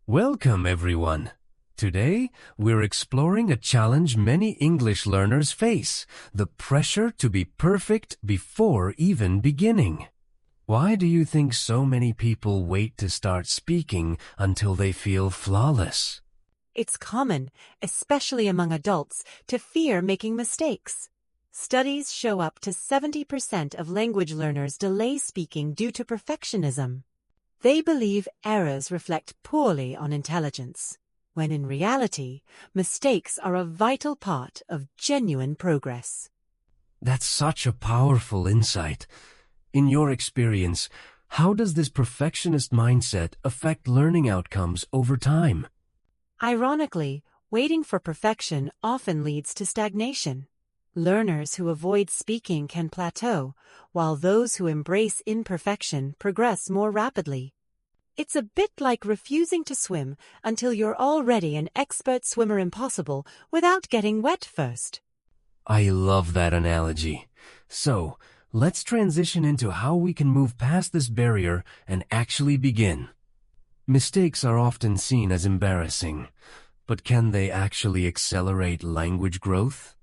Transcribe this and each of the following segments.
Welcome, everyone. Today, we're exploring a challenge many English learners face, the pressure to be perfect before even beginning. Why do you think so many people wait to start speaking until they feel flawless? It's common, especially among adults, to fear making mistakes. Studies show up to 70% of language learners delay speaking due to perfectionism. They believe errors reflect poorly on intelligence, when in reality, mistakes are a vital part of genuine progress. That's such a powerful insight. In your experience, how does this perfectionist mindset affect learning outcomes over time? Ironically, waiting for perfection often leads to stagnation. Learners who avoid speaking can plateau, while those who embrace imperfection progress more rapidly. It's a bit like refusing to swim until you're already an expert swimmer impossible without getting wet first. I love that analogy. So, let's transition into how we can move past this barrier and actually begin. Mistakes are often seen as embarrassing, but can they actually accelerate language growth?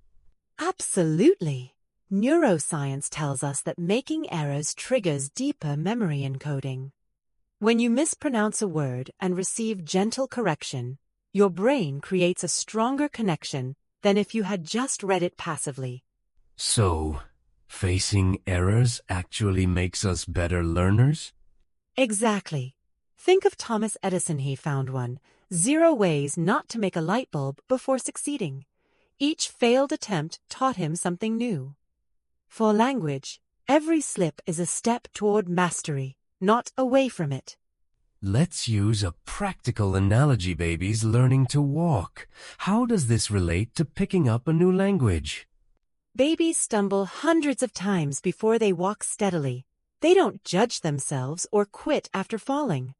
Absolutely. Neuroscience tells us that making errors triggers deeper memory encoding. When you mispronounce a word and receive gentle correction, your brain creates a stronger connection than if you had just read it passively. So, facing errors actually makes us better learners? Exactly. Think of Thomas Edison. He found 0 ways not to make a light bulb before succeeding. Each failed attempt taught him something new. For language, every slip is a step toward mastery, not away from it. Let's use a practical analogy, babies learning to walk. How does this relate to picking up a new language? Babies stumble hundreds of times before they walk steadily. They don't judge themselves or quit after falling.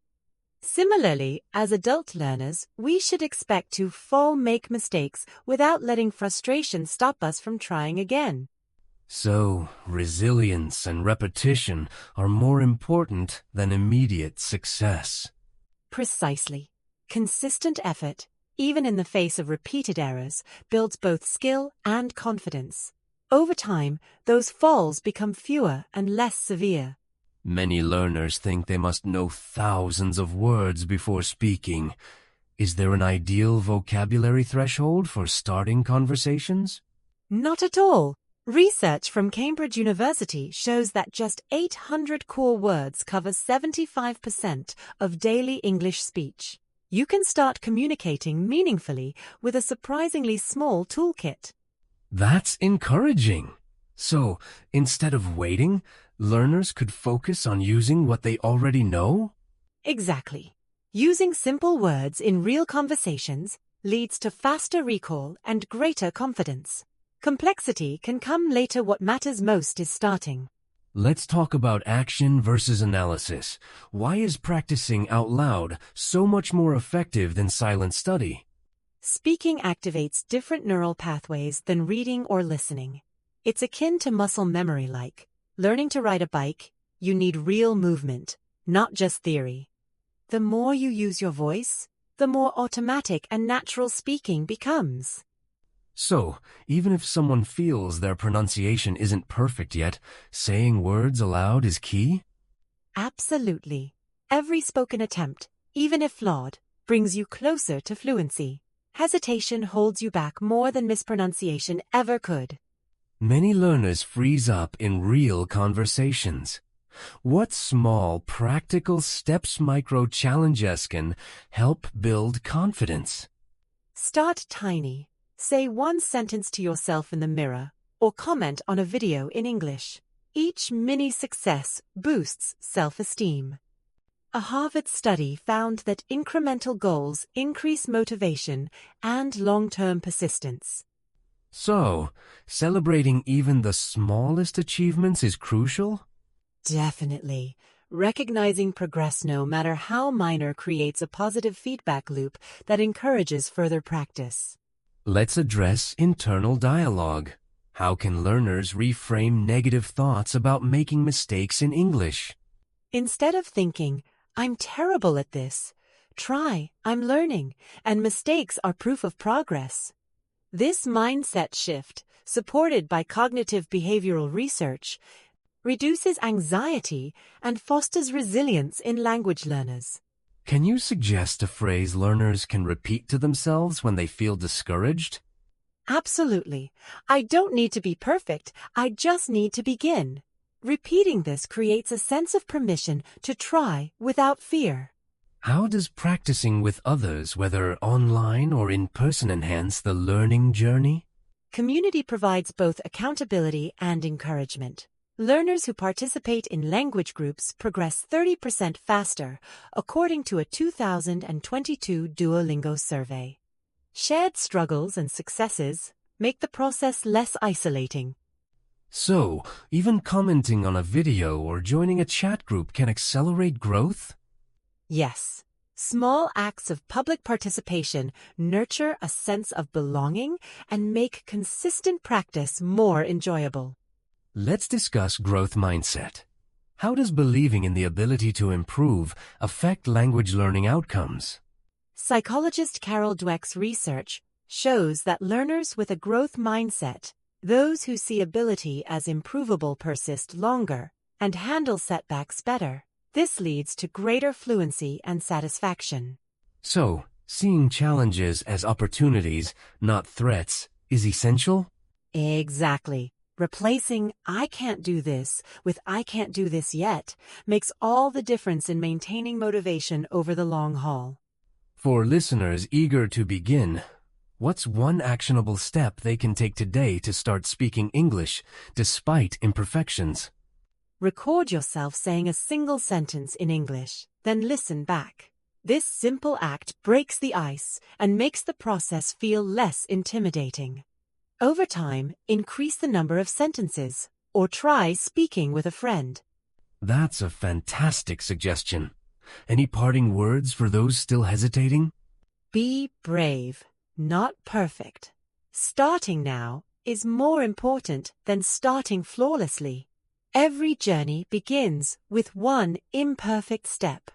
Similarly, as adult learners, we should expect to make mistakes without letting frustration stop us from trying again. So, resilience and repetition are more important than immediate success. Precisely. Consistent effort, even in the face of repeated errors, builds both skill and confidence. Over time, those falls become fewer and less severe. Many learners think they must know thousands of words before speaking. Is there an ideal vocabulary threshold for starting conversations? Not at all. Research from Cambridge University shows that just 800 core words covers 75% of daily English speech. You can start communicating meaningfully with a surprisingly small toolkit. That's encouraging. So, instead of waiting, learners could focus on using what they already know? Exactly. Using simple words in real conversations leads to faster recall and greater confidence. Complexity can come later. What matters most is starting. Let's talk about action versus analysis. Why is practicing out loud so much more effective than silent study? Speaking activates different neural pathways than reading or listening. It's akin to muscle memory like learning to ride a bike. You need real movement, not just theory. The more you use your voice, the more automatic and natural speaking becomes. So, even if someone feels their pronunciation isn't perfect yet, saying words aloud is key? Absolutely. Every spoken attempt, even if flawed, brings you closer to fluency. Hesitation holds you back more than mispronunciation ever could. Many learners freeze up in real conversations. What small, practical steps micro-challenges can help build confidence? Start tiny. Say one sentence to yourself in the mirror, or comment on a video in English. Each mini success boosts self-esteem. A Harvard study found that incremental goals increase motivation and long-term persistence. So, celebrating even the smallest achievements is crucial? Definitely. Recognizing progress, no matter how minor, creates a positive feedback loop that encourages further practice. Let's address internal dialogue. How can learners reframe negative thoughts about making mistakes in English? Instead of thinking, "I'm terrible at this," Try, I'm learning, and mistakes are proof of progress. This mindset shift, supported by cognitive behavioral research, reduces anxiety and fosters resilience in language learners. Can you suggest a phrase learners can repeat to themselves when they feel discouraged? Absolutely. I don't need to be perfect, I just need to begin. Repeating this creates a sense of permission to try without fear. How does practicing with others, whether online or in person, enhance the learning journey? Community provides both accountability and encouragement. Learners who participate in language groups progress 30% faster, according to a 2022 Duolingo survey. Shared struggles and successes make the process less isolating. So, even commenting on a video or joining a chat group can accelerate growth? Yes, small acts of public participation nurture a sense of belonging and make consistent practice more enjoyable. Let's discuss growth mindset. How does believing in the ability to improve affect language learning outcomes? Psychologist Carol Dweck's research shows that learners with a growth mindset, those who see ability as improvable, persist longer and handle setbacks better. This leads to greater fluency and satisfaction. So, seeing challenges as opportunities, not threats, is essential? Exactly. Replacing "I can't do this" with "I can't do this yet" makes all the difference in maintaining motivation over the long haul. For listeners eager to begin, what's one actionable step they can take today to start speaking English despite imperfections? Record yourself saying a single sentence in English, then listen back. This simple act breaks the ice and makes the process feel less intimidating. Over time, increase the number of sentences, or try speaking with a friend. That's a fantastic suggestion. Any parting words for those still hesitating? Be brave, not perfect. Starting now is more important than starting flawlessly. Every journey begins with one imperfect step.